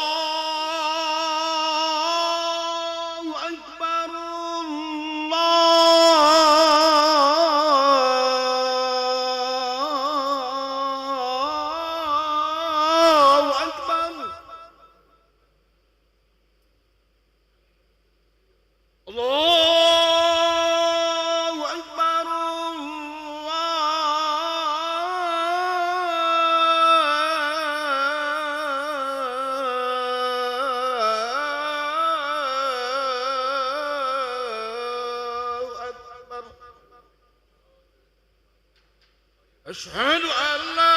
Allahu Akbar, Allahu Akbar, Allahu Akbar, Allahu Akbar. Asyhadu an la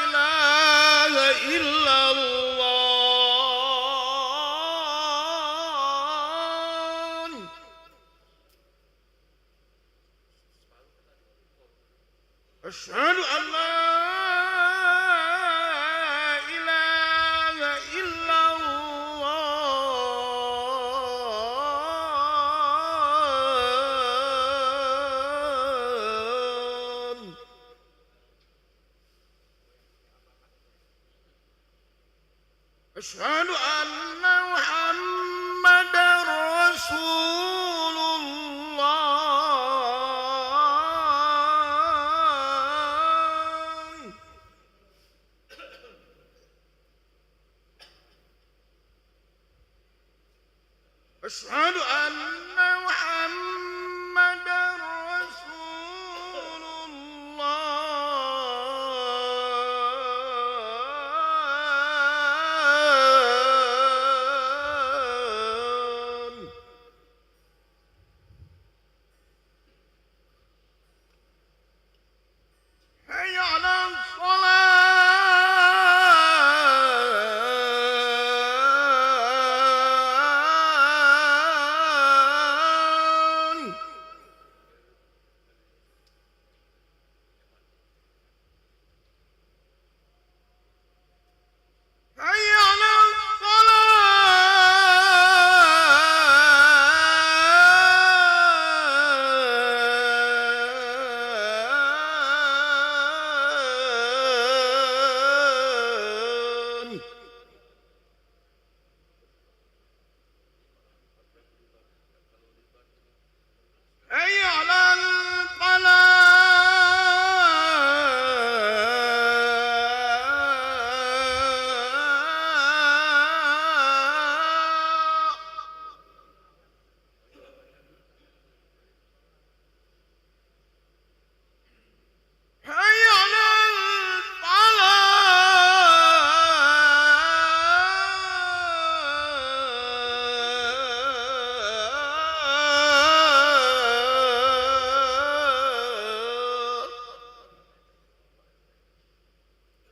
ilaha illallah. Asyhadu an la ilaha illallah. Asyhadu anna Muhammadar Rasulullah. Asyhadu anna Muhammadar Rasulullah. Hayya 'alal shalah. Hayya 'alal falah. Hayya 'alal falah. Hayya 'alal falah.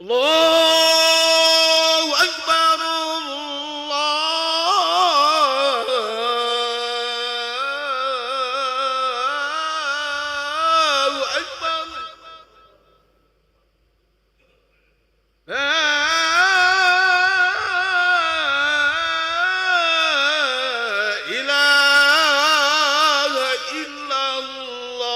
Allahu Akbar, Allahu Akbar. La ilaha illallah.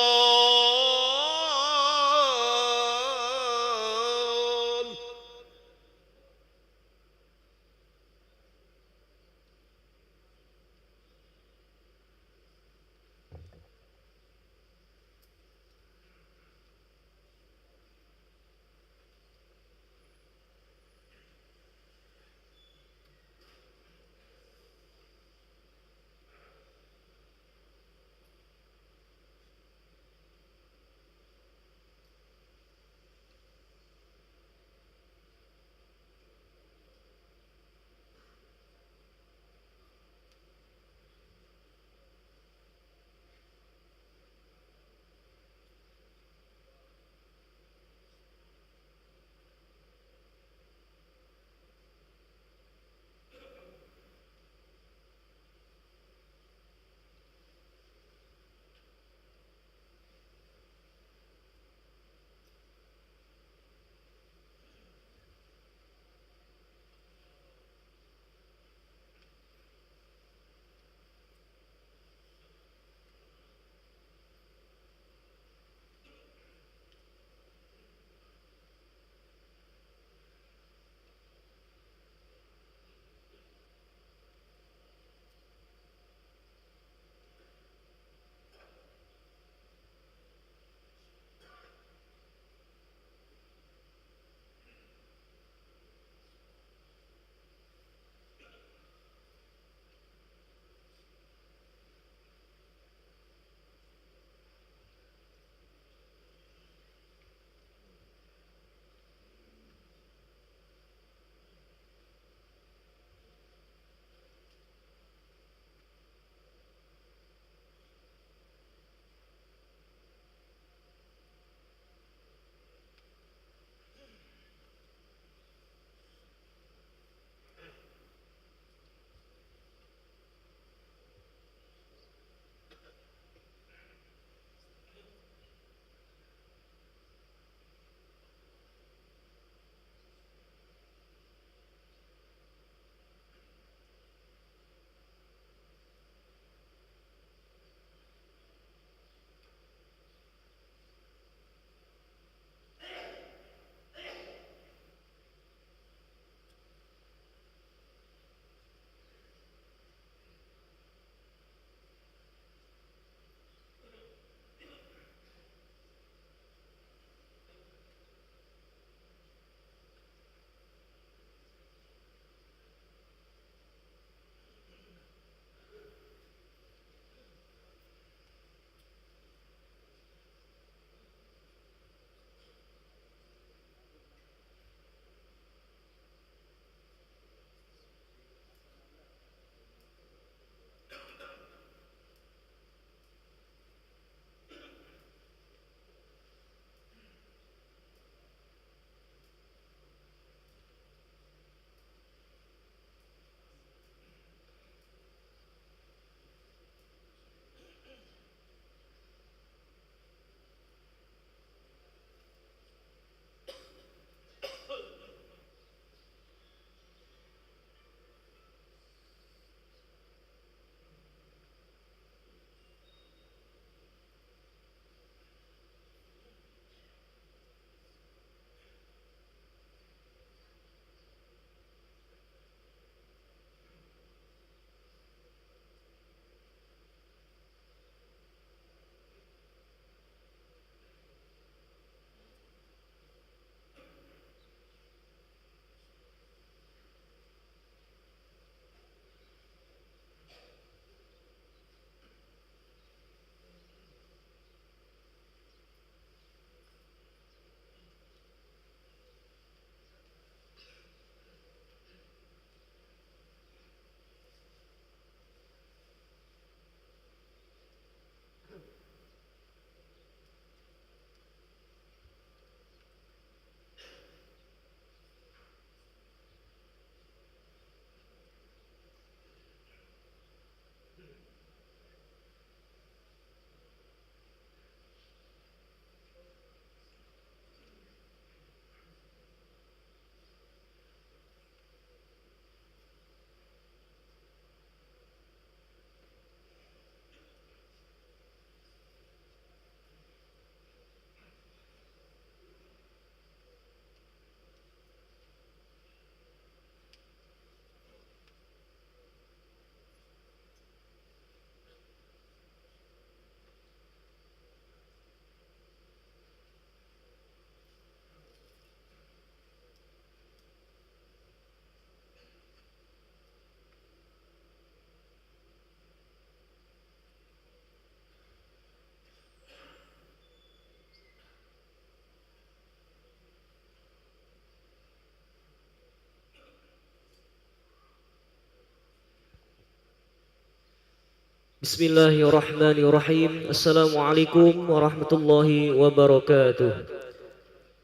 Bismillahirrahmanirrahim. Assalamualaikum warahmatullahi wabarakatuh.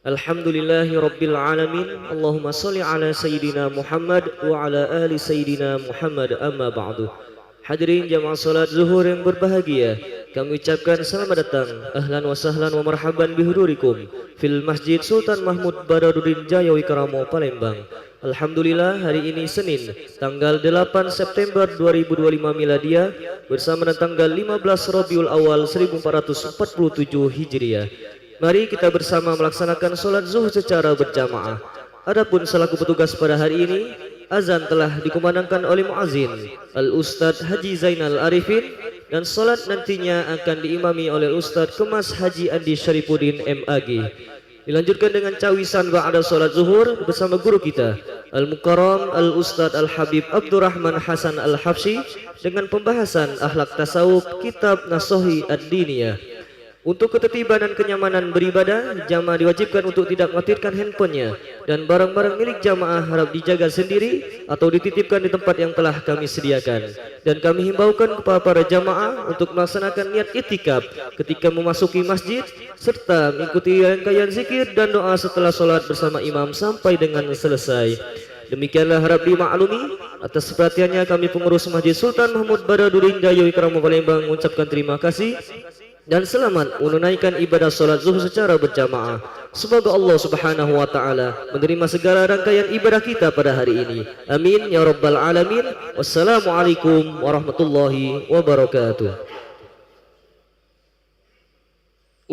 Alhamdulillahi rabbil alamin. Allahumma salli ala sayyidina Muhammad wa ala ali sayyidina Muhammad, amma ba'du. Hadirin jamaah salat zuhur yang berbahagia, kami ucapkan selamat datang, ahlan wa sahlan wa marhaban bihudurikum fil Masjid Sultan Mahmud Badaruddin Jaya Wikramo Palembang. Alhamdulillah, hari ini Senin tanggal 8 September 2025 Miladiah bersama dengan tanggal 15 Rabiul Awal 1447 Hijriah. Mari kita bersama melaksanakan solat zuhur secara berjamaah. Adapun selaku petugas pada hari ini, azan telah dikumandangkan oleh muazin Al-Ustadz Haji Zainal Arifin, dan solat nantinya akan diimami oleh Ustadz Kemas Haji Andi Syarifuddin MAG. Dilanjutkan dengan cawisan ba'da solat zuhur bersama guru kita Al-Mukarram Al-Ustadz Al-Habib Abdurrahman Hasan Al-Habsyi dengan pembahasan akhlak tasawuf kitab Nasohi Ad-Diniyah. Untuk ketertiban dan kenyamanan beribadah, jamaah diwajibkan untuk tidak mengaktifkan handphonenya, dan barang-barang milik jamaah harap dijaga sendiri atau dititipkan di tempat yang telah kami sediakan. Dan kami himbaukan kepada para jamaah untuk melaksanakan niat itikaf ketika memasuki masjid, serta mengikuti rangkaian zikir dan doa setelah solat bersama imam sampai dengan selesai. Demikianlah harap dimaklumi. Atas perhatiannya kami pengurus Masjid Sultan Mahmud Badaruddin Jaya Wikramo Palembang mengucapkan terima kasih dan selamat menunaikan ibadah solat zuhur secara berjamaah. Semoga Allah Subhanahu wa taala menerima segala rangkaian ibadah kita pada hari ini. Amin ya rabbal alamin. Wassalamualaikum warahmatullahi wabarakatuh.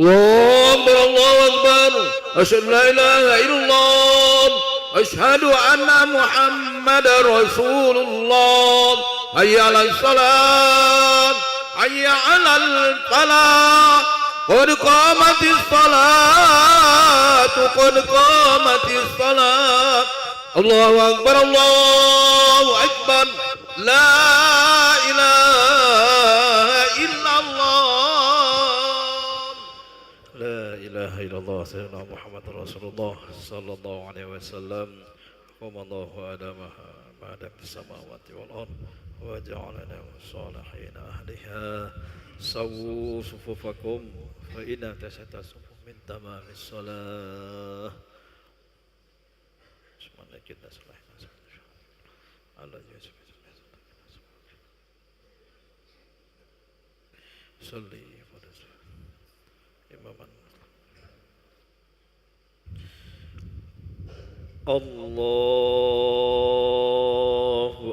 Allahu Akbar. Asyhadu la ilaha illallah. Asyhadu anna Muhammadar Rasulullah. Hayya 'alas salat. Hayya 'alal falah. Qad qamatis salat. Qad qamatis salat. Allahu Akbar. Allahu Akbar. La ilaha illallah. La ilaha illallah. Sayyidina Muhammad Rasulullah sallallahu alaihi wasallam. Qamallahu adamaha ma'ada bis samawati wal ardh. وجعلنا صالحين أهلها سووا صفوفكم فإن تسعة صفوف من تمام الصلاة. صلي إماما. الله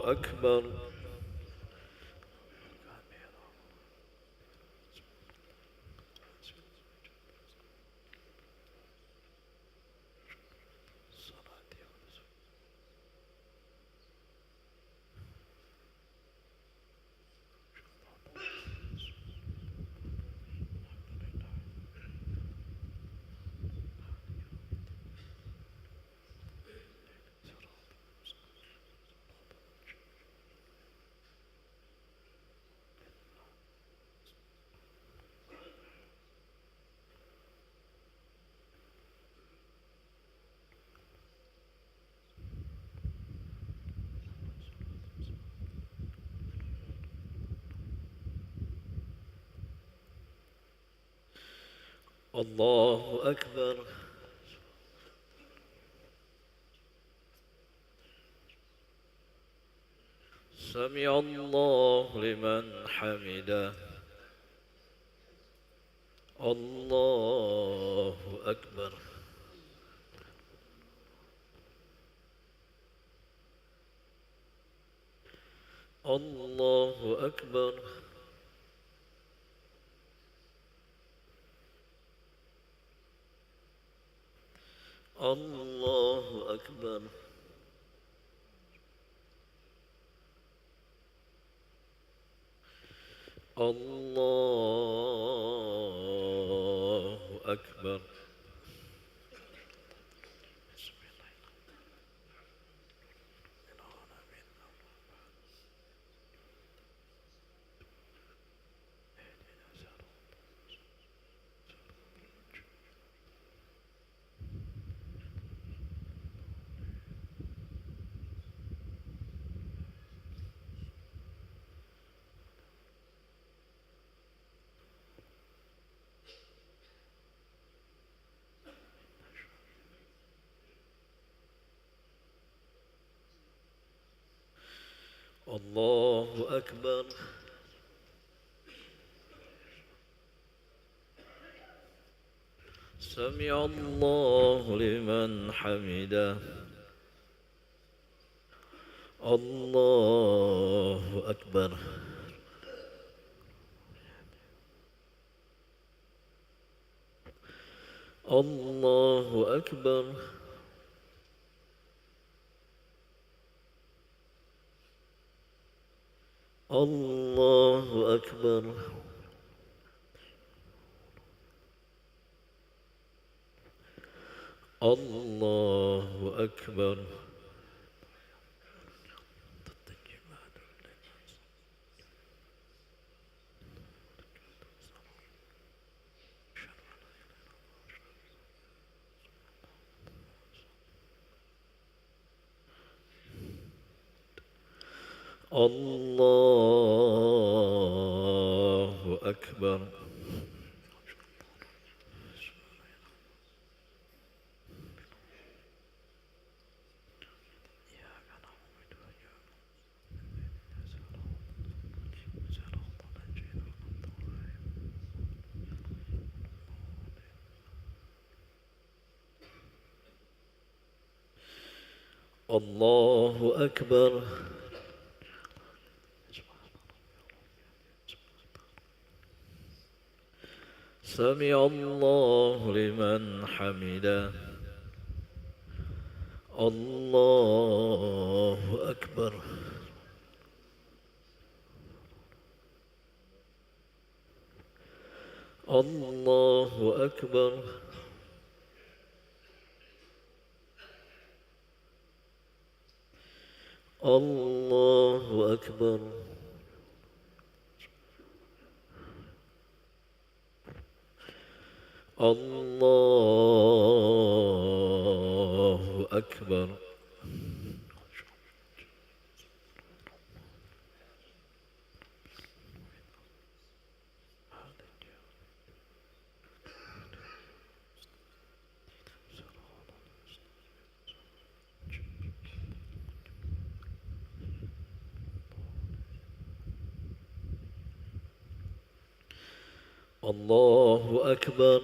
أكبر. الله أكبر. سمع الله لمن حمده. الله أكبر. الله أكبر. الله أكبر. الله أكبر. الله أكبر. سمع الله لمن حمده. الله أكبر. الله أكبر. الله أكبر. الله أكبر. الله أكبر. الله أكبر. سمع الله لمن حمده. الله أكبر. الله أكبر. الله أكبر. الله أكبر. الله أكبر.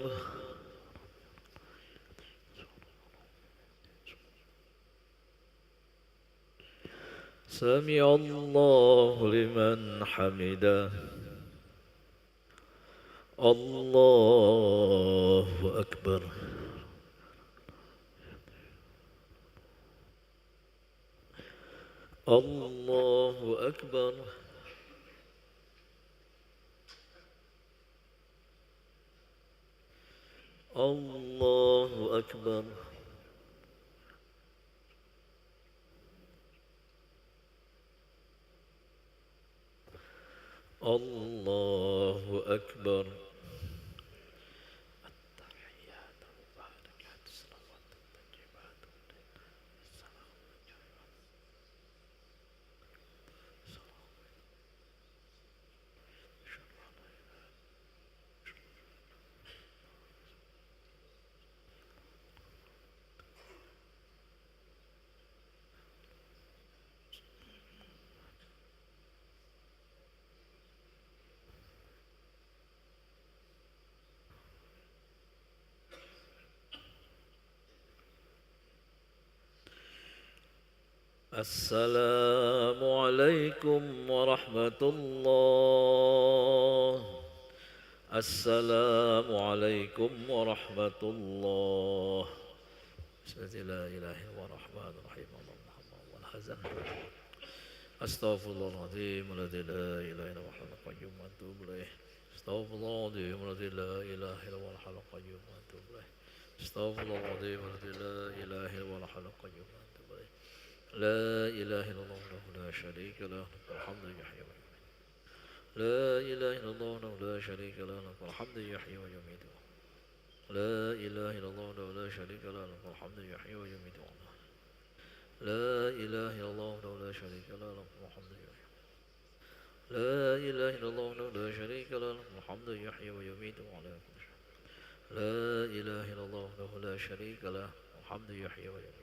سمع الله لمن حمده. الله أكبر. الله أكبر. الله أكبر. الله أكبر. السلام عليكم ورحمة الله. السلام عليكم ورحمة الله. بسم الله لا إله إلا الله الرحمن الرحيم اللهم والحزن. أستغفر الله العظيم الذي لا إله إلا هو الحي القيوم وأتوب إليه. أستغفر الله العظيم الذي لا إله إلا هو الحي القيوم وأتوب إليه. أستغفر الله العظيم الذي لا إله إلا هو الحي القيوم وأتوب إليه. لا إله إلا الله وحده لا شريك له الحمد يحيي ويميت. لا إله إلا الله وحده لا شريك له الحمد يحيي ويميت. لا إله إلا الله وحده لا شريك له الحمد يحيي ويميت. لا إله إلا الله وحده لا شريك له الحمد يحيي. لا إله إلا الله وحده لا شريك له الحمد يحيي ويميت وعلى كل شيء. لا إله إلا الله وحده لا شريك له الحمد يحيي ويميت.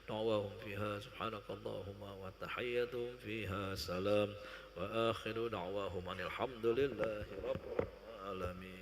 دعواهم فيها سبحانك اللهم وتحيتهم فيها سلام وآخر دعواهم أن الحمد لله رب العالمين.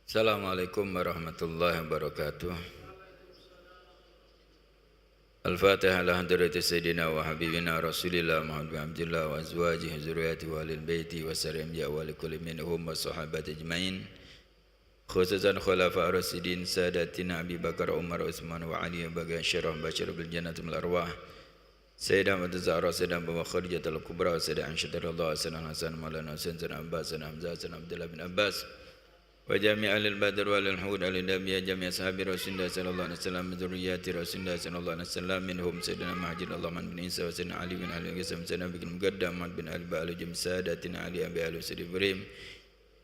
Assalamualaikum warahmatullahi wabarakatuh. Al-Fatihah ala hadrati Sayyidina wa Habibina Rasulillah Muhammad bin Abdullah wa azwajihi zuriyati wa alil baiti wa sarim ya wa likulli minhum wa sahabati ajmain. Khususan khulafa ar-rasidin sadatina Abi Bakar, Umar, Utsman wa Ali bagian syarah basyar bil jannati min arwah. Sayyidah Mata Zahra, Sayyidah Abu Khadijah al-Kubra, Sayyidah Aisyah radhiyallahu anha, Hasan Maulana Husain, Sayyidina Abbas, Sayyidina Hamzah, Sayyidina Abdullah bin Abbas. وجميع أهل البدر والحود أهل النبي جميع أصحاب رسول الله صلى الله عليه وسلم من ذريات رسول الله صلى الله عليه وسلم منهم سيدنا مهاجر الله بن عيسى وسيدنا علي بن علي وسلم سيدنا بن مقدم محمد بن علي بن جم سادتنا علي أبي علي سيد إبراهيم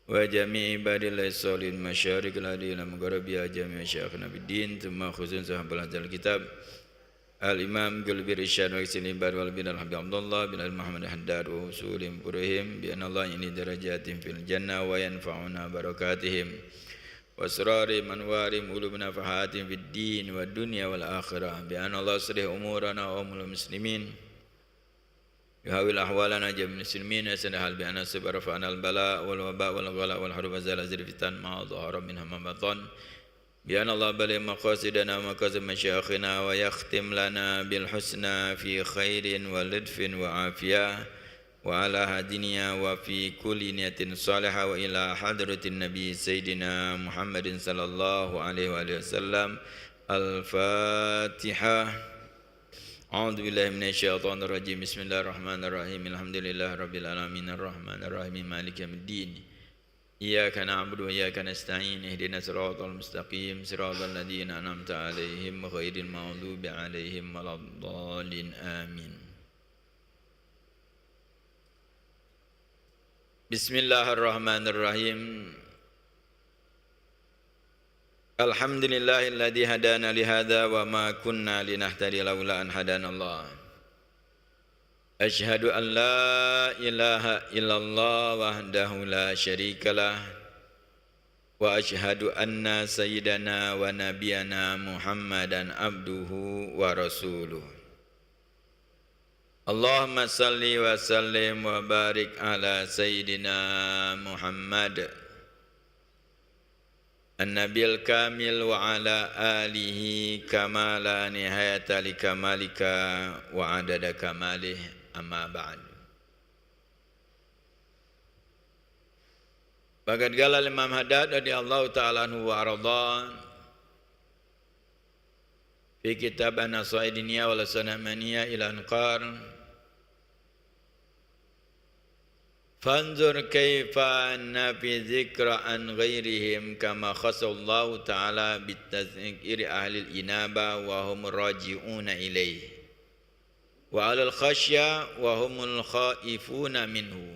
وجميع عباد الله الصالحين مشارق الهدي إلى مغربها جميع شيخنا بالدين ثم خصوصا صاحب الكتاب الإمام قلبي رشاد وكسل البار والبن الحبيب عبد الله بن محمد الحداد ووصولهم برهم بأن الله يني درجاتهم في الجنة وينفعنا بركاتهم وأسرارهم أنوارهم قلوبنا فحاتهم في الدين والدنيا والآخرة بأن الله يصلح أمورنا وأمور المسلمين يحاول أحوالنا جميع المسلمين يسنحل بأن الصبر رفعنا البلاء والوباء والغلاء والحروب والزلازل فتن ما ظهر منها ما بطن بأن الله بلغ مقاصدنا ومقاصد مشايخنا ويختم لنا بالحسنى في خير ولطف وعافية وعلى هدينا وفي كل نية صالحة وإلى حضرة النبي سيدنا محمد صلى الله عليه وآله وسلم. الفاتحة. أعوذ بالله من الشيطان الرجيم. بسم الله الرحمن الرحيم. الحمد لله رب العالمين الرحمن الرحيم مالك يوم الدين. إياك نعبد وإياك نستعين اهدنا الصراط المستقيم صراط الذين أنعمت عليهم غير المغضوب عليهم ولا الضالين آمين. بسم الله الرحمن الرحيم. الحمد لله الذي هدانا لهذا وما كنا لنهتدي لولا أن هدانا الله. أشهد أن لا إله إلا الله وحده لا شريك له وأشهد أن سيدنا ونبينا محمدا عبده ورسوله. اللهم صل وسلم وبارك على سيدنا محمد النبي الكامل وعلى آله كما لا نهاية لكمالك وعدد كماله. Amma ba'd. Bagat gala Imam Haddad radhiyallahu ta'ala anhu wa arda fi kitab an-nasaidiniya wal sanamaniya ila anqar fanzur kaifa anna fi dzikra an ghairihim kama khasallahu ta'ala bitazkiri ahli al-inaba wa hum raji'una ilayhi wa alal khasya wa humul khaifuna minhu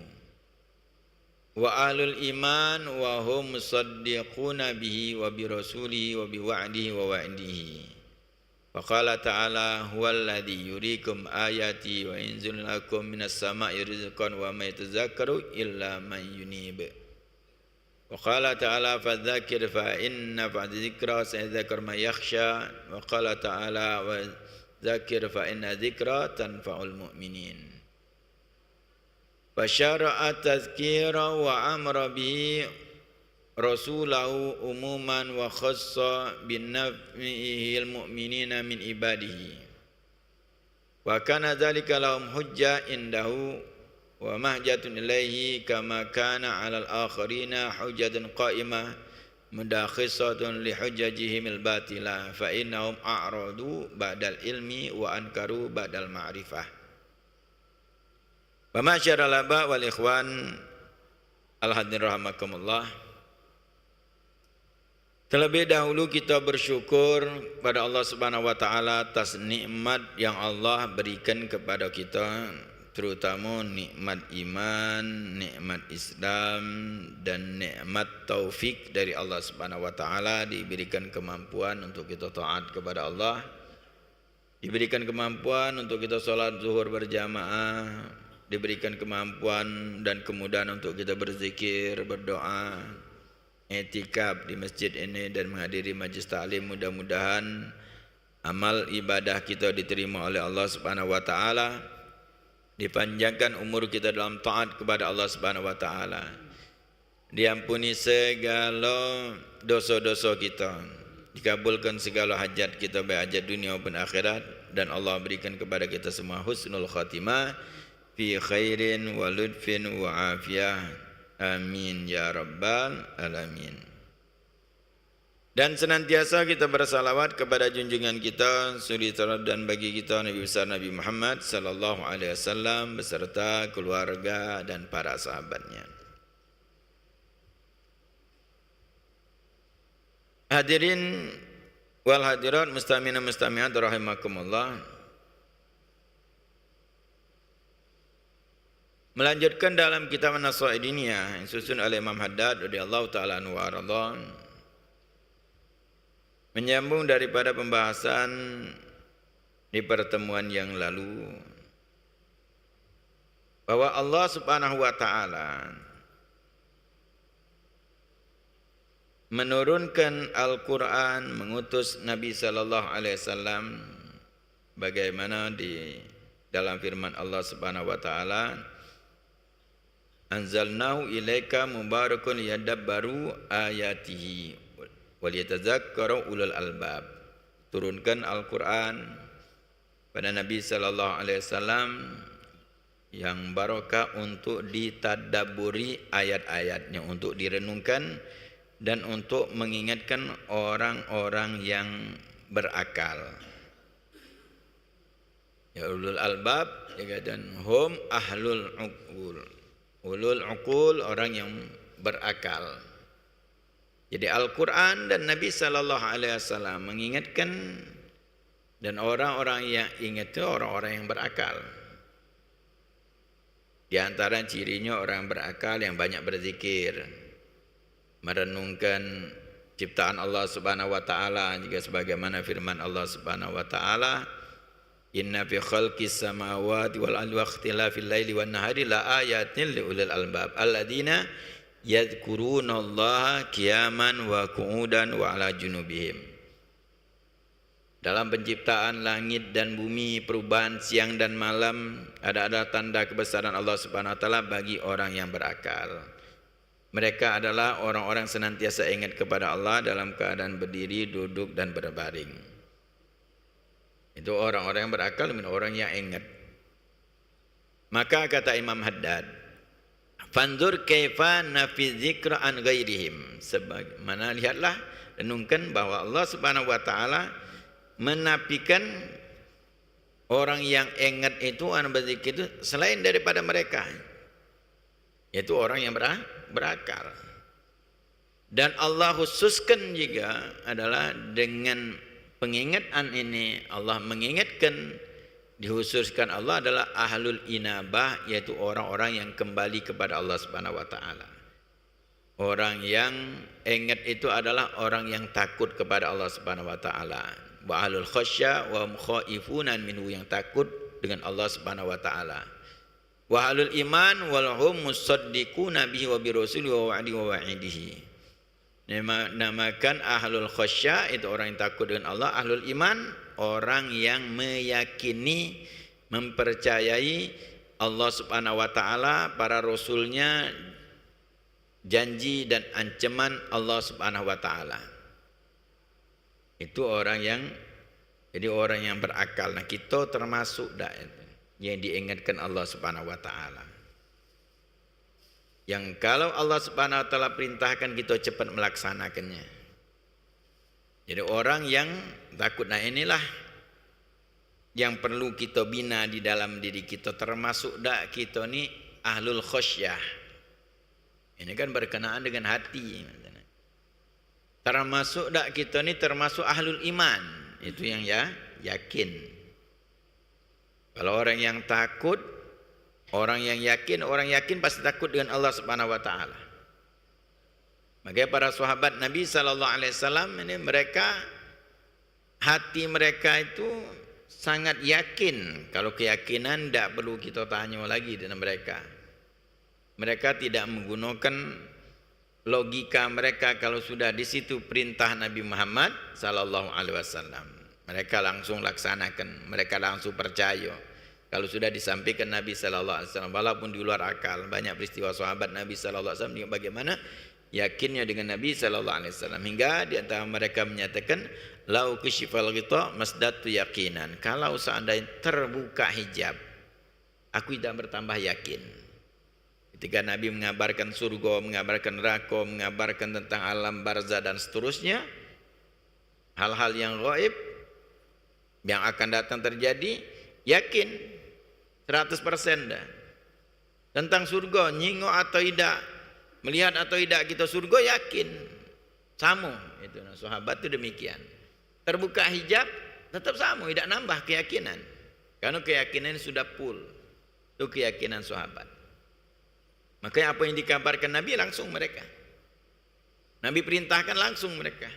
wa alul iman wa hum musaddiquna bihi wa bi rasulihi wa bi wa'dihi wa wa'dihi. Wa qala ta'ala huwal ladzi yuriikum ayati wa yanzilu lakum minas sama'i rizqan wa ma yatazakkaru illa man yunib. Wa qala ta'ala fadzakir fa inna ba'da dzikra sayadhakkaru man yakhsha. Wa qala ta'ala wa Zakir fa inna dzikra tanfa'ul mu'minin. Fasyara'a tazkira wa amra bihi rasulahu umuman wa khassa bin naf'ihil mu'minina min ibadihi. Wa kana dzalika lahum hujja indahu wa mahjatun ilaihi kama kana 'alal akharina hujjatun qa'imah mudakhisatun li hujjajihim al-batila fa innahum a'radu ba'dal ilmi wa ankaru ba'dal ma'rifah. Wa ma'syaral aba wal ikhwan al-hadir rahimakumullah. Terlebih dahulu kita bersyukur pada Allah Subhanahu wa taala atas nikmat yang Allah berikan kepada kita, terutama nikmat iman, nikmat Islam dan nikmat taufik dari Allah Subhanahu wa taala, diberikan kemampuan untuk kita taat kepada Allah, diberikan kemampuan untuk kita salat zuhur berjamaah, diberikan kemampuan dan kemudahan untuk kita berzikir, berdoa, i'tikaf di masjid ini dan menghadiri majlis taklim. Mudah-mudahan amal ibadah kita diterima oleh Allah Subhanahu wa taala, dipanjangkan umur kita dalam taat kepada Allah Subhanahu wa taala, diampuni segala dosa-dosa kita, dikabulkan segala hajat kita, baik hajat dunia maupun akhirat, dan Allah berikan kepada kita semua husnul khatimah fi khairin wa ludfin wa afiyah. Amin ya rabbal alamin. Dan senantiasa kita bersalawat kepada junjungan kita, suri teladan bagi kita Nabi besar Nabi Muhammad sallallahu alaihi wasallam beserta keluarga dan para sahabatnya. Hadirin wal hadirat mustami'in mustami'at rahimakumullah. Melanjutkan dalam kitab An-Nasa'i Diniyah yang disusun oleh Imam Haddad radhiyallahu taala anhu wa radha, menyambung daripada pembahasan di pertemuan yang lalu bahwa Allah Subhanahu wa taala menurunkan Al-Quran, mengutus Nabi sallallahu alaihi wasallam bagaimana di dalam firman Allah Subhanahu wa taala, anzalnahu ilaika mubarakun liyadabbaru ayatihi waliyatadzakkaru ulul albab. Turunkan Al-Quran pada Nabi sallallahu alaihi wasallam yang barakah untuk ditadabburi ayat-ayatnya, untuk direnungkan dan untuk mengingatkan orang-orang yang berakal. Ya ulul albab dikatakan hum ahlul uqul. Ulul uqul, orang yang berakal. Jadi Al-Quran dan Nabi sallallahu alaihi wasallam mengingatkan, dan orang-orang yang ingat itu orang-orang yang berakal. Di antara cirinya orang berakal yang banyak berzikir, merenungkan ciptaan Allah Subhanahu wa taala, juga sebagaimana firman Allah Subhanahu wa taala, inna fi khalqis samawati wal ardi wa ikhtilafil laili wan nahari la ayatin liulil albab alladzina yadhkurunallaha qiyaman wa qu'udan wa ala junubihim. Dalam penciptaan langit dan bumi, perubahan siang dan malam, ada tanda kebesaran Allah Subhanahu wa taala bagi orang yang berakal. Mereka adalah orang-orang senantiasa ingat kepada Allah dalam keadaan berdiri, duduk dan berbaring. Itu orang-orang yang berakal, orang yang ingat. Maka kata Imam Haddad, fanzur kaifa nafi dzikra an ghairihim, sebagaimana lihatlah, renungkan bahwa Allah Subhanahu wa taala menafikan orang yang ingat itu, orang berzikir itu selain daripada mereka, yaitu orang yang berakal. Dan Allah khususkan juga adalah dengan pengingatan ini, Allah mengingatkan, dikhususkan Allah adalah ahlul inabah, yaitu orang-orang yang kembali kepada Allah Subhanahu wa taala. Orang yang ingat itu adalah orang yang takut kepada Allah Subhanahu wa taala. Wa ahlul khasyah wa khaifuna minhu, yang takut dengan Allah Subhanahu wa taala. Wa ahlul iman wal hum musaddiquna bihi wa bi rasulihi wa wa'dihi wa wa'idihi. Namakan ahlul khasyah itu orang yang takut dengan Allah. Ahlul iman orang yang meyakini, mempercayai Allah Subhanahu wa taala, para rasulnya, janji dan ancaman Allah Subhanahu wa taala. Itu orang yang, jadi orang yang berakal. Nah, kita termasuk yang diingatkan Allah Subhanahu wa taala. Yang kalau Allah Subhanahu wa taala perintahkan, kita cepat melaksanakannya. Jadi orang yang takut, nah inilah yang perlu kita bina di dalam diri kita. Termasuk kita ni ahlul khasyah. Ini kan berkenaan dengan hati. Termasuk kita ni termasuk ahlul iman. Itu yang yakin. Kalau orang yang takut, orang yang yakin, orang yakin pasti takut dengan Allah Subhanahu wa taala. Makanya para sahabat Nabi sallallahu alaihi wasallam ini, mereka, hati mereka itu sangat yakin. Kalau keyakinan tidak perlu kita tanya lagi dengan mereka. Mereka tidak menggunakan logika mereka. Kalau sudah di situ perintah Nabi Muhammad sallallahu alaihi wasallam, mereka langsung laksanakan, mereka langsung percaya. Kalau sudah disampaikan Nabi sallallahu alaihi wasallam, walaupun di luar akal, banyak peristiwa sahabat Nabi sallallahu alaihi wasallam bagaimana yakinnya dengan Nabi sallallahu alaihi wasallam, hingga di antara mereka menyatakan lau kashifal ghita masdatu yaqinan, kalau seandainya terbuka hijab aku tidak bertambah yakin. Ketika Nabi mengabarkan surga, mengabarkan neraka, mengabarkan tentang alam barzah dan seterusnya, hal-hal yang gaib yang akan datang terjadi, yakin 100% dah. Tentang surga, nyingok atau tidak, melihat atau tidak kita surga, yakin. Samu itu, nah, sahabat itu demikian. Terbuka hijab tetap samu, tidak nambah keyakinan. Karena keyakinan sudah full. Itu keyakinan sahabat. Makanya apa yang dikabarkan Nabi langsung mereka. Nabi perintahkan langsung mereka.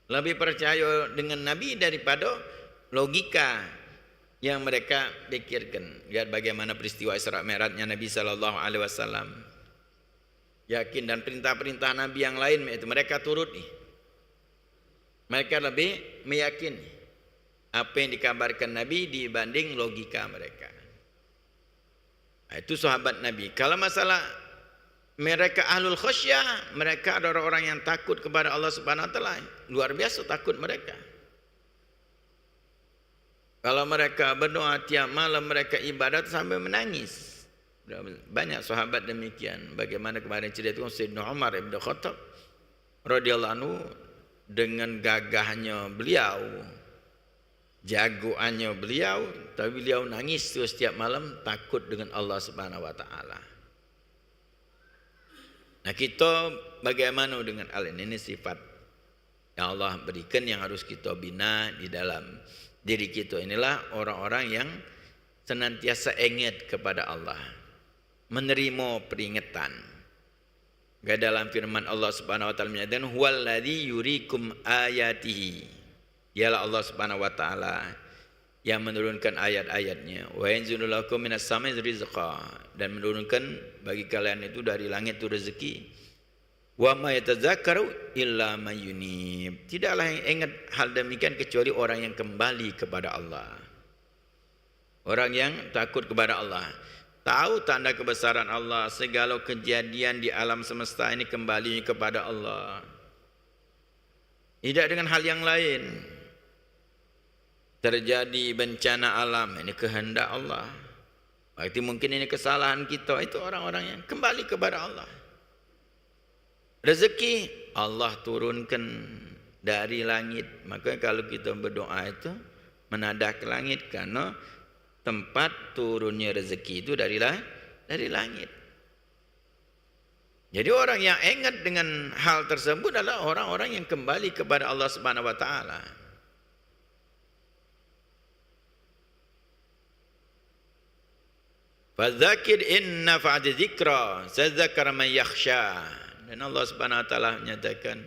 Lebih percaya dengan Nabi daripada logika yang mereka pikirkan. Lihat bagaimana peristiwa Isra Mi'rajnya Nabi sallallahu alaihi wasallam. Yakin, dan perintah-perintah Nabi yang lain itu mereka turuti. Mereka lebih meyakini apa yang dikabarkan Nabi dibanding logika mereka. Itu sahabat Nabi. Kalau masalah mereka ahlul khasyah, mereka adalah orang yang takut kepada Allah Subhanahu wa taala. Luar biasa takut mereka. Kalau mereka berdoa tiap malam, mereka ibadat sampai menangis. Banyak sahabat demikian. Bagaimana kemarin cerita Sayyidina Umar ibn Khattab radhiyallahu anhu, dengan gagahnya beliau, jagoannya beliau, tapi beliau nangis tuh setiap malam takut dengan Allah Subhanahu wa taala. Nah, kita bagaimana dengan hal ini? Ini sifat yang Allah berikan yang harus kita bina di dalam diri kita. Inilah orang-orang yang senantiasa ingat kepada Allah, menerima peringatan. Gak dalam firman Allah Subhanahu wa taala menyatakan huwallazi yurikum ayatihi. Dialah Allah Subhanahu wa taala yang menurunkan ayat-ayatnya. Wa yanzilu lakum minas samai rizqa, dan menurunkan bagi kalian itu dari langit itu rezeki. Wa ma yatadzakkaru illa may yunib. Tidaklah yang ingat hal demikian kecuali orang yang kembali kepada Allah. Orang yang takut kepada Allah, tahu tanda kebesaran Allah, segala kejadian di alam semesta ini kembali kepada Allah. Tidak dengan hal yang lain. Terjadi bencana alam, ini kehendak Allah. Berarti mungkin ini kesalahan kita. Itu orang-orang yang kembali kepada Allah. Rezeki Allah turunkan dari langit. Maka kalau kita berdoa itu menadah ke langit, karena tempat turunnya rezeki itu dari langit. Jadi orang yang ingat dengan hal tersebut adalah orang-orang yang kembali kepada Allah Subhanahu wa taala. Fadzakir inna fa'ati dzikra sadzakara man yakhsha. Dan Allah Subhanahu wa taala menyatakan,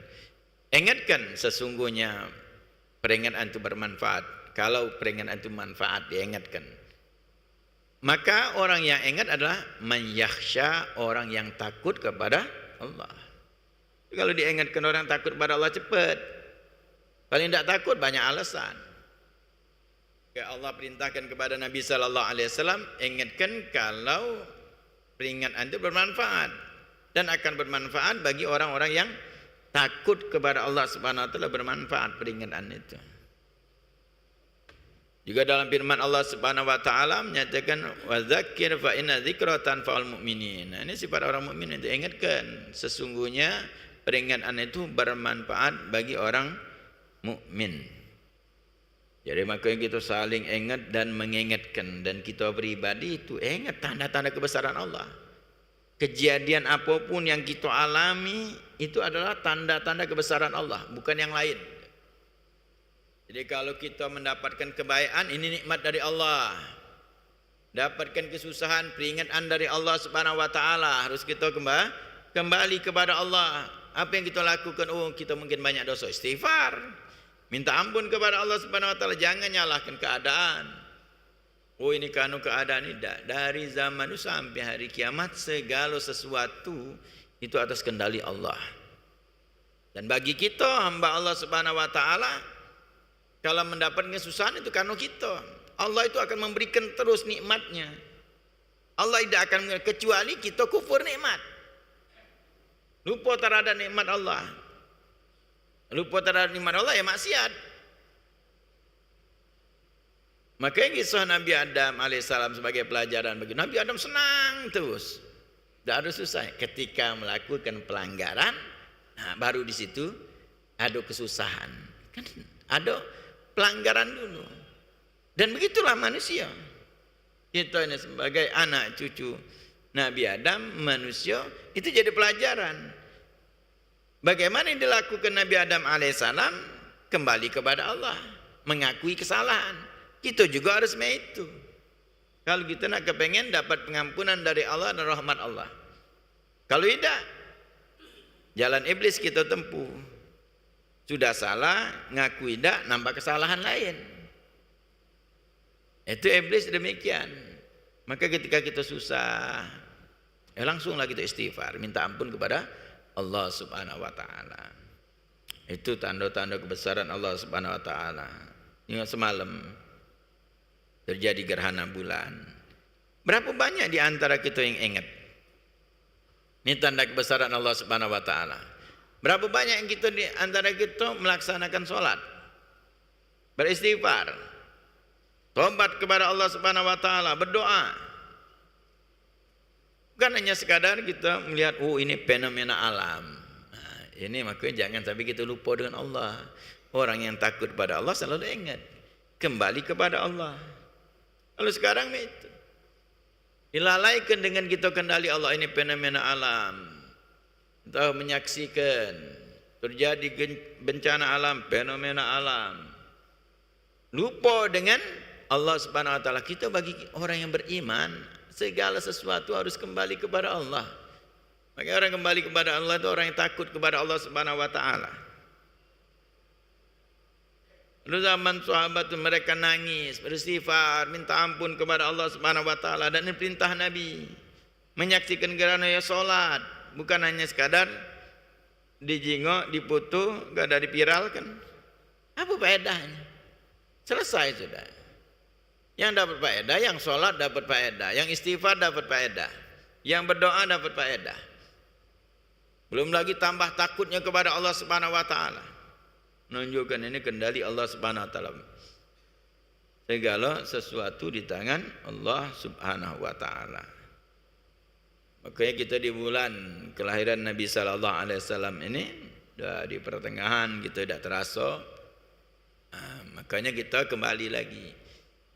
ingatkan sesungguhnya peringatan itu bermanfaat. Kalau peringatan itu manfaat, diingatkan. Maka orang yang ingat adalah man yakhsha, orang yang takut kepada Allah. Kalau diingatkan orang takut kepada Allah cepat. Kalau tidak takut banyak alasan. Allah perintahkan kepada Nabi sallallahu alaihi wasallam, ingatkan kalau peringatan itu bermanfaat dan akan bermanfaat bagi orang-orang yang takut kepada Allah Subhanahu wa taala, bermanfaat peringatan itu. Juga dalam firman Allah Subhanahu wa taala menyatakan wadzakir fa inna dzikra tanfa'ul mu'minin. Nah, ini sifat orang mukmin itu, ingatkan sesungguhnya peringatan itu bermanfaat bagi orang mukmin. Jadi makanya kita saling ingat dan mengingatkan, dan kita pribadi itu ingat tanda-tanda kebesaran Allah. Kejadian apapun yang kita alami itu adalah tanda-tanda kebesaran Allah, bukan yang lain. Jadi kalau kita mendapatkan kebaikan, ini nikmat dari Allah. Dapatkan kesusahan, peringatan dari Allah Subhanahu wa taala, harus kita kembali kepada Allah. Apa yang kita lakukan? Oh, kita mungkin banyak dosa, istighfar. Minta ampun kepada Allah Subhanahu wa taala, jangan nyalahkan keadaan. Oh, ini kanu keadaan ini. Dari zaman itu sampai hari kiamat segala sesuatu itu atas kendali Allah. Dan bagi kita hamba Allah Subhanahu wa taala, kalau mendapat kesusahan itu karena kita. Allah itu akan memberikan terus nikmatnya. Allah tidak akan kecuali kita kufur nikmat. Lupa terhadap nikmat Allah. Lupa terhadap nikmat Allah ya maksiat. Makanya kisah Nabi Adam alaihissalam sebagai pelajaran bagi Nabi Adam senang terus. Tidak ada susah. Ketika melakukan pelanggaran, nah baru di situ ada kesusahan. Kan ada pelanggaran dulu. Dan begitulah manusia. Kita ini sebagai anak cucu Nabi Adam, manusia, itu jadi pelajaran. Bagaimana yang dilakukan Nabi Adam alaihissalam? Kembali kepada Allah, mengakui kesalahan. Kita juga harus itu. Kalau kita nak kepengen dapat pengampunan dari Allah dan rahmat Allah. Kalau tidak, jalan iblis kita tempuh. Sudah salah, ngaku tidak, nambah kesalahan lain. Itu iblis demikian. Maka ketika kita susah, langsunglah kita istighfar, minta ampun kepada Allah Subhanahu wa taala. Itu tanda-tanda kebesaran Allah Subhanahu wa taala. Ingat semalam terjadi gerhana bulan. Berapa banyak di antara kita yang ingat? Ini tanda kebesaran Allah Subhanahu wa taala. Berapa banyak yang kita di antara kita melaksanakan sholat, beristighfar, tobat kepada Allah Subhanahu wa taala, berdoa. Bukan hanya sekadar kita melihat ini fenomena alam. Nah, ini makanya jangan sampai kita lupa dengan Allah. Orang yang takut pada Allah selalu ingat kembali kepada Allah. Kalau sekarang itu dilalaikan dengan kita kendali Allah, ini fenomena alam. Kita menyaksikan terjadi bencana alam, fenomena alam. Lupa dengan Allah Subhanahu wa taala. Kita bagi orang yang beriman, segala sesuatu harus kembali kepada Allah. Maka orang kembali kepada Allah itu orang yang takut kepada Allah Subhanahu wa taala. Lalu zaman sahabat itu mereka nangis, beristighfar, minta ampun kepada Allah Subhanahu wa taala, dan ini perintah Nabi. Menyaksikan gerhana ya salat, bukan hanya sekadar dijingok, dipoto, enggak ada dipiralkan. Apa faedahnya? Selesai sudah. Yang dapat faedah, yang sholat dapat faedah, yang istighfar dapat faedah, yang berdoa dapat faedah. Belum lagi tambah takutnya kepada Allah Subhanahu wa taala. Menunjukkan ini kendali Allah Subhanahu wa taala. Segala sesuatu di tangan Allah Subhanahu wa taala. Makanya kita di bulan kelahiran Nabi sallallahu alaihi wasallam ini sudah di pertengahan, kita tidak terasa. Makanya kita kembali lagi.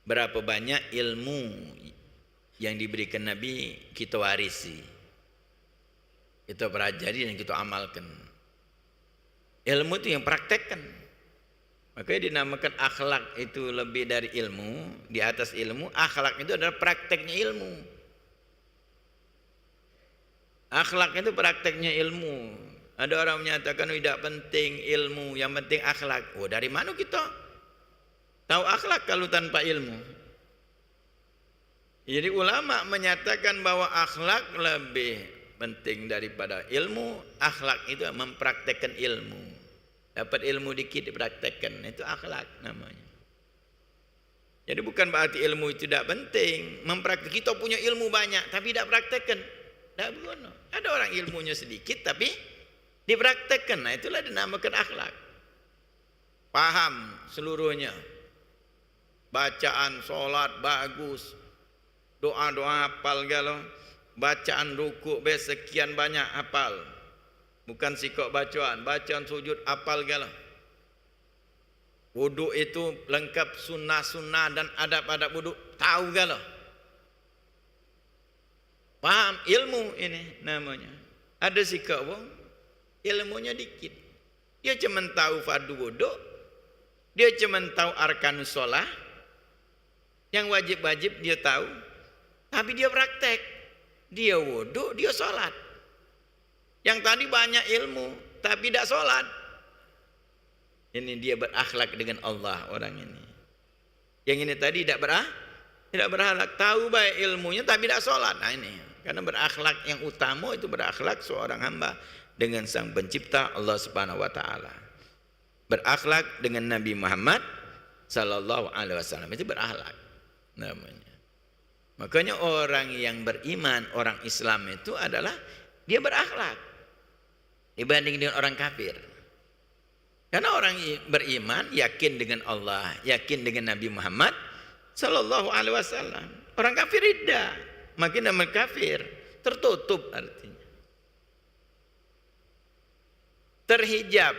Berapa banyak ilmu yang diberikan Nabi kita warisi, kita pelajari dan kita amalkan. Ilmu itu yang praktekkan. Makanya dinamakan akhlak itu lebih dari ilmu. Di atas ilmu, akhlak itu adalah prakteknya ilmu. Akhlak itu prakteknya ilmu. Ada orang menyatakan tidak penting ilmu, yang penting akhlak. Oh, dari mana kita tahu akhlak kalau tanpa ilmu? Jadi ulama menyatakan bahwa akhlak lebih penting daripada ilmu. Akhlak itu mempraktekkan ilmu. Dapat ilmu dikit dipraktekkan, itu akhlak namanya. Jadi bukan berarti ilmu itu tidak penting. Mempraktek, kita punya ilmu banyak tapi tidak praktekkan, tidak berguna. Ada orang ilmunya sedikit tapi dipraktekkan. Nah, itulah dinamakan akhlak. Paham seluruhnya. Bacaan sholat bagus, doa-doa hafal galau, bacaan ruku sekian banyak hafal, bukan sikok bacaan sujud hafal galau. Wuduk itu lengkap sunnah-sunnah dan adab-adab wuduk tahu galau. Paham ilmu ini namanya. Ada sikok wong ilmunya dikit, dia cuma tahu fardu wuduk, dia cuma tahu arkanus sholat. Yang wajib-wajib dia tahu, tapi dia praktek. Dia wudhu, dia sholat. Yang tadi banyak ilmu, tapi tidak sholat. Ini dia berakhlak dengan Allah orang ini. Yang ini tadi tidak berakhlak. Tahu baik ilmunya, tapi tidak sholat. Nah ini, karena berakhlak yang utama itu berakhlak seorang hamba dengan sang pencipta Allah Subhanahu wa taala. Berakhlak dengan Nabi Muhammad sallallahu alaihi wasallam, itu berakhlak namanya. Makanya orang yang beriman, orang Islam itu adalah dia berakhlak. dibanding dengan orang kafir. Karena orang beriman yakin dengan Allah, yakin dengan Nabi Muhammad sallallahu alaihi wasallam. Orang kafir ridha, makin nama kafir, tertutup artinya. Terhijab.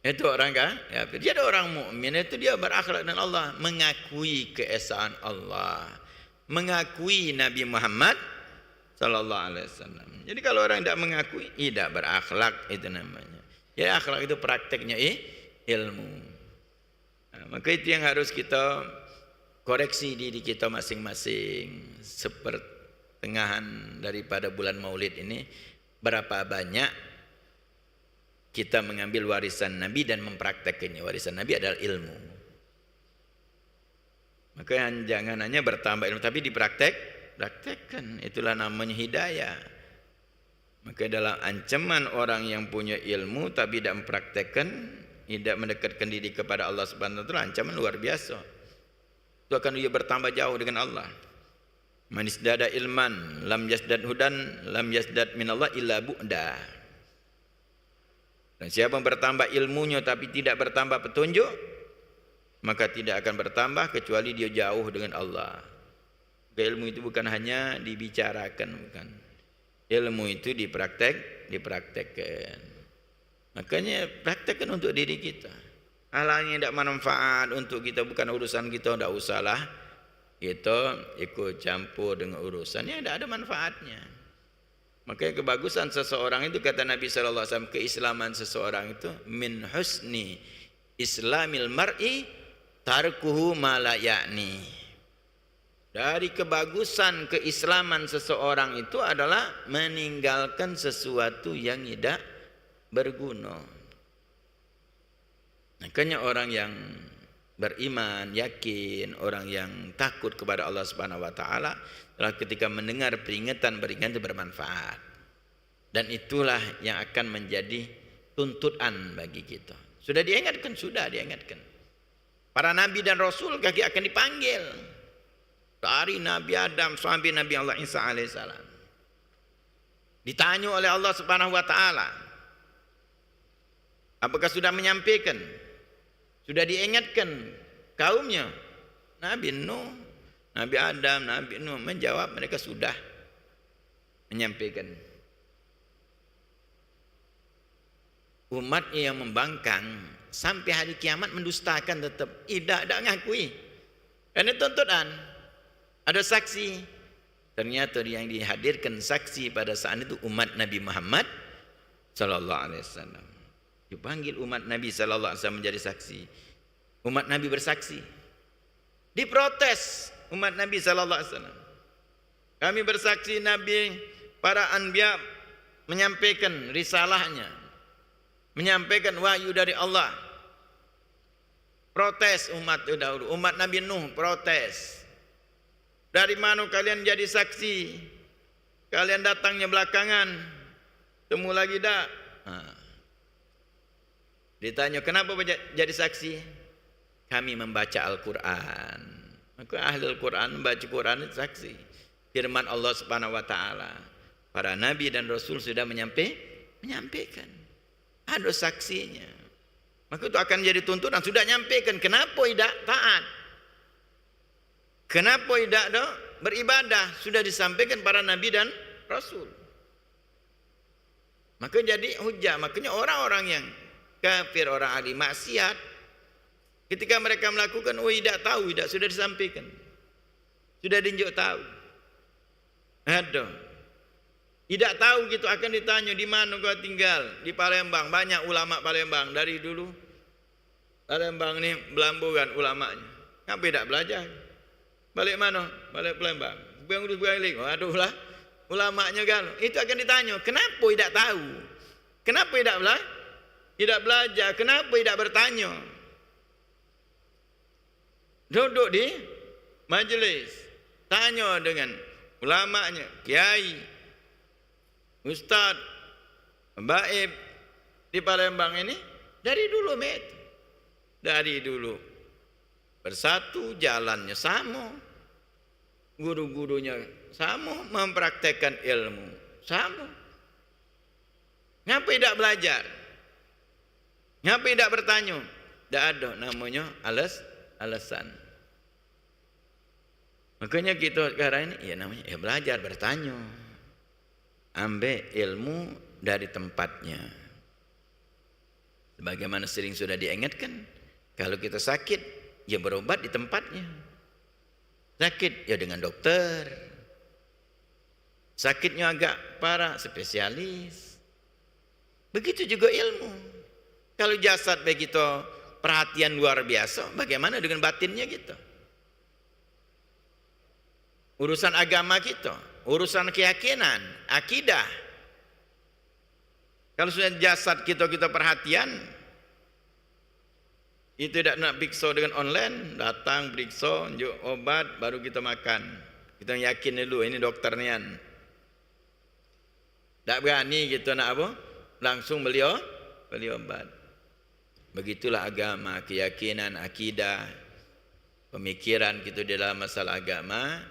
Itu orang kafir. Jadi orang mukmin itu dia berakhlak dengan Allah, mengakui keesaan Allah, mengakui Nabi Muhammad sallallahu alaihi wasallam. Jadi kalau orang tidak mengakui, tidak berakhlak itu namanya. Ya akhlak itu prakteknya ilmu. Nah, maka itu yang harus kita koreksi diri kita masing-masing. Sepertengahan daripada bulan Maulid ini, berapa banyak kita mengambil warisan Nabi dan mempraktekkannya. Warisan Nabi adalah ilmu. Maka jangan hanya bertambah ilmu, tapi praktekkan. Itulah namanya hidayah. Maka dalam ancaman orang yang punya ilmu tapi tidak mempraktekkan, tidak mendekatkan diri kepada Allah Subhanahu wa taala, ancaman luar biasa. Itu akan dia bertambah jauh dengan Allah. Man isdada ilman lam yasdad hudan lam yasdad minallah illa bu'da. Dan siapa yang bertambah ilmunya tapi tidak bertambah petunjuk, maka tidak akan bertambah kecuali dia jauh dengan Allah. Ilmu itu bukan hanya dibicarakan, bukan. Ilmu itu dipraktekkan. Makanya praktekkan untuk diri kita. Hal yang tidak bermanfaat untuk kita, bukan urusan kita, tidak usahlah kita ikut campur dengan urusan yang tidak ada manfaatnya. Makanya kebagusan seseorang itu, kata Nabi SAW, keislaman seseorang itu min husni islamil mar'i tarkuhu ma la ya'ni. Dari kebagusan keislaman seseorang itu adalah meninggalkan sesuatu yang tidak berguna. Makanya orang yang beriman, yakin, orang yang takut kepada Allah Subhanahu wa taala, ketika mendengar peringatan itu bermanfaat. Dan itulah yang akan menjadi tuntutan bagi kita. Sudah diingatkan. Para nabi dan rasul kaki akan dipanggil. Dari Nabi Adam sampai Nabi Allah Isa alaihissalam. Ditanya oleh Allah Subhanahu wa taala, apakah sudah menyampaikan? Sudah diingatkan kaumnya? Nabi Nuh, Nabi Adam, Nabi Nuh menjawab, mereka sudah menyampaikan. Umatnya yang membangkang sampai hari kiamat mendustakan tetap, tidak ngakui. Karena tuntutan. Ada saksi. Ternyata yang dihadirkan saksi pada saat itu umat Nabi Muhammad sallallahu alaihi wasallam. Dipanggil umat Nabi sallallahu alaihi wasallam menjadi saksi. Umat Nabi bersaksi. Diprotes umat Nabi sallallahu alaihi wasallam. Kami bersaksi Nabi, para anbiya menyampaikan risalahnya, menyampaikan wahyu dari Allah. Protes umat itu dahulu. Umat Nabi Nuh protes. Dari mana kalian jadi saksi? Kalian datangnya belakangan. Temu lagi dah. Ditanya, kenapa jadi saksi? Kami membaca Al-Quran. Maka ahli Al-Quran membaca Quran itu saksi. Firman Allah Subhanahu wa taala. Para nabi dan rasul sudah menyampaikan. Ada saksinya. Maka itu akan jadi tuntutan. Sudah nyampaikan, kenapa tidak taat? Kenapa tidak beribadah? Sudah disampaikan para nabi dan rasul. Maka jadi hujah. Makanya orang-orang yang kafir, orang ahli maksiat, ketika mereka melakukan, tidak tahu, tidak, sudah disampaikan, sudah ditunjuk tahu. Ada tidak tahu gitu, akan ditanya, di mana kau tinggal? Di Palembang. Banyak ulama Palembang dari dulu. Palembang ini belamburan ulamanya. Kenapa tidak belajar? Balik mana? Balik Palembang. Balik. Aduh lah, ulamanya kan. Itu akan ditanya, kenapa tidak tahu? Kenapa tidak belajar? Kenapa tidak bertanya? Duduk di majelis, tanya dengan ulamanya, kiai, ustaz, baib di Palembang ini dari dulu dari dulu bersatu, jalannya sama, guru-gurunya sama, mempraktekkan ilmu sama. Ngapa tidak belajar? Ngapa tidak bertanya? Tak ada namanya alasan. Makanya kita sekarang ini, ya namanya belajar, bertanya. Ambil ilmu dari tempatnya. Sebagaimana sering sudah diingatkan, kalau kita sakit, ya berobat di tempatnya. Sakit, ya dengan dokter. Sakitnya agak parah, spesialis. Begitu juga ilmu. Kalau jasad begitu perhatian luar biasa, bagaimana dengan batinnya kita? Urusan agama kita, urusan keyakinan, akidah. Kalau sudah jasad kita perhatian, itu tidak nak periksa dengan online, datang periksa, unjuk obat, baru kita makan. Kita yakin dulu, ini dokter nian. Tak berani kita nak apa? Langsung beli obat. Begitulah agama, keyakinan, akidah, pemikiran kita dalam masalah agama.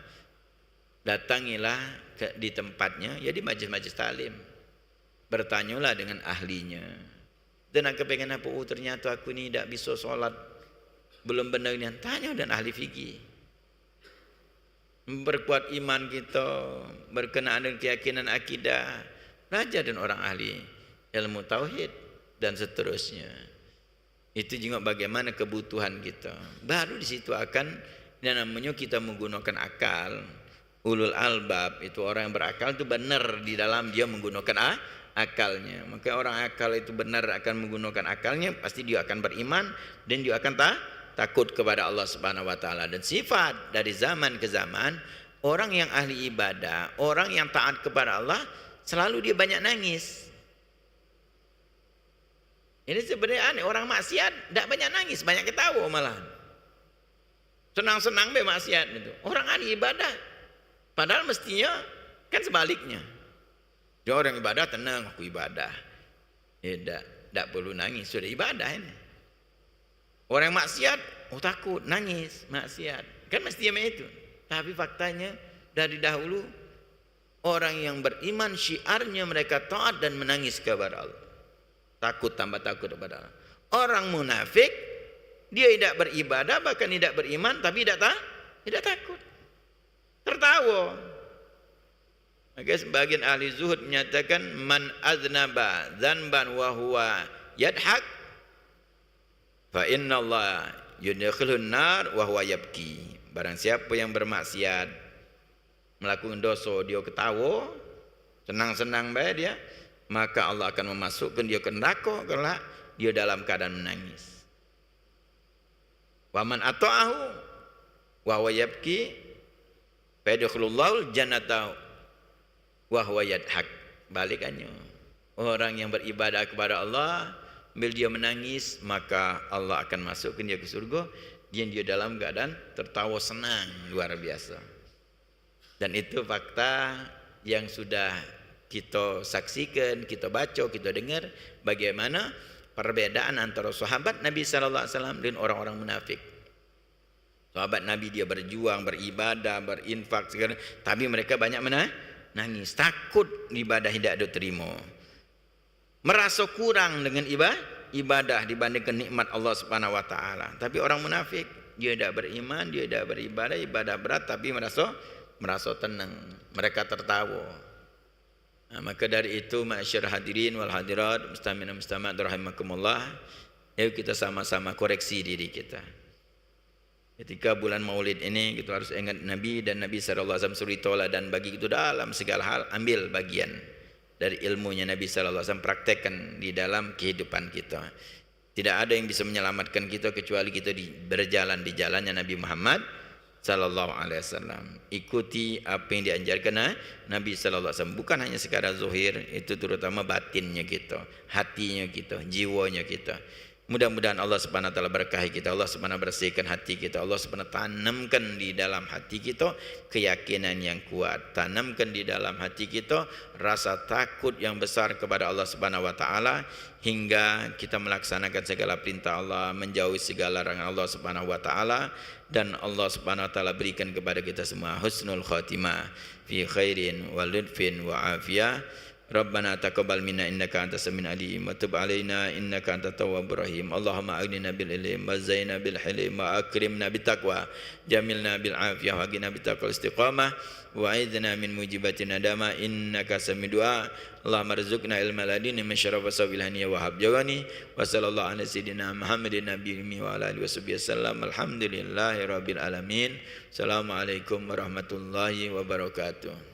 Datangilah di tempatnya, ya di majlis-majlis talim. Bertanyalah dengan ahlinya. Dan aku pengen apa? Oh, ternyata aku ni tak bisa solat, belum benar ni. Tanya dan ahli fikih. Memperkuat iman kita, berkenaan dengan keyakinan akidah. Belajar dengan orang ahli ilmu tauhid dan seterusnya. Itu juga bagaimana kebutuhan kita. Baru di situ akan, yang namanya kita menggunakan akal. Ulul albab itu orang yang berakal itu benar di dalam dia menggunakan akalnya. Maka orang akal itu benar akan menggunakan akalnya, pasti dia akan beriman dan dia akan takut kepada Allah Subhanahu wa taala. Dan sifat dari zaman ke zaman, orang yang ahli ibadah, orang yang taat kepada Allah, selalu dia banyak nangis. Ini sebenarnya aneh, orang maksiat tak banyak nangis, banyak ketawa malah. Senang-senang be maksiat itu. Orang ahli ibadah, padahal mestinya kan sebaliknya. Dia orang ibadah tenang, aku ibadah. Tak perlu nangis, sudah ibadah ini. Orang maksiat, takut, nangis, maksiat. Kan mestinya itu. Tapi faktanya dari dahulu orang yang beriman syiarnya mereka taat dan menangis kepada Allah. Takut, tambah takut kepada Allah. Orang munafik, dia tidak beribadah, bahkan tidak beriman, tapi tidak takut. Tertawa. Maka sebagian ahli zuhud menyatakan man aznaba dzanban wa huwa yadhak fa inna Allah yudkhilun nar wa huwa yabki. Barang siapa yang bermaksiat, melakukan dosa, dia ketawa, senang-senang baik dia, maka Allah akan memasukkan dia ke neraka kelak dia dalam keadaan menangis. Wa man ata'ahu wa huwa yabki fa yadkhulullahu jannata wa huwa yadhak. Balikannya, orang yang beribadah kepada Allah sambil dia menangis, maka Allah akan masukkan dia ke surga dan dia dalam keadaan tertawa senang luar biasa. Dan itu fakta yang sudah kita saksikan, kita baca, kita dengar bagaimana perbedaan antara sahabat Nabi sallallahu alaihi wasallam dan orang-orang munafik. Sahabat Nabi dia berjuang, beribadah, berinfak segala, tapi mereka banyak nangis, takut ibadah tidak diterima. Merasa kurang dengan ibadah dibandingkan nikmat Allah Subhanahu wa taala. Tapi orang munafik, dia tidak beriman, dia tidak beribadah, ibadah berat tapi merasa tenang, mereka tertawa. Maka dari itu ma'asyar hadirin wal hadirat mustamina mustamat rahimakumullah, yuk kita sama-sama koreksi diri kita. Ketika bulan Maulid ini kita harus ingat Nabi, dan Nabi sallallahu alaihi wasallam suri tauladan bagi kita dalam segala hal. Ambil bagian dari ilmunya Nabi sallallahu alaihi wasallam, praktekkan di dalam kehidupan kita. Tidak ada yang bisa menyelamatkan kita kecuali kita berjalan di jalannya Nabi Muhammad sallallahu alaihi wasallam. Ikuti apa yang diajarkan Nabi sallallahu alaihi wasallam, bukan hanya sekadar zahir, itu terutama batinnya kita, hatinya kita, jiwanya kita. Mudah-mudahan Allah Subhanahu wa taala berkahi kita, Allah Subhanahu bersihkan hati kita, Allah Subhanahu tanamkan di dalam hati kita keyakinan yang kuat, tanamkan di dalam hati kita rasa takut yang besar kepada Allah Subhanahu wa taala, hingga kita melaksanakan segala perintah Allah, menjauhi segala larangan Allah Subhanahu wa taala, dan Allah Subhanahu wa taala berikan kepada kita semua husnul khatimah fi khairin wa ludfin wa afiyah. ربنا تقبل منا إنك أنت السميع العليم وتب علينا إنك أنت التواب الرحيم اللهم أغننا بالعلم وزينا بالحلم وأكرمنا بالتقوى جملنا بالعافية وأغننا بالتقوى الاستقامة وأعذنا من موجبات الندامة إنك سميع الدعاء اللهم ارزقنا علم الدين من شرف وسويلهني وهب جواني وصلى الله على سيدنا محمد النبي وعلى آله وصحبه وسلم الحمد لله رب العالمين السلام عليكم ورحمة الله وبركاته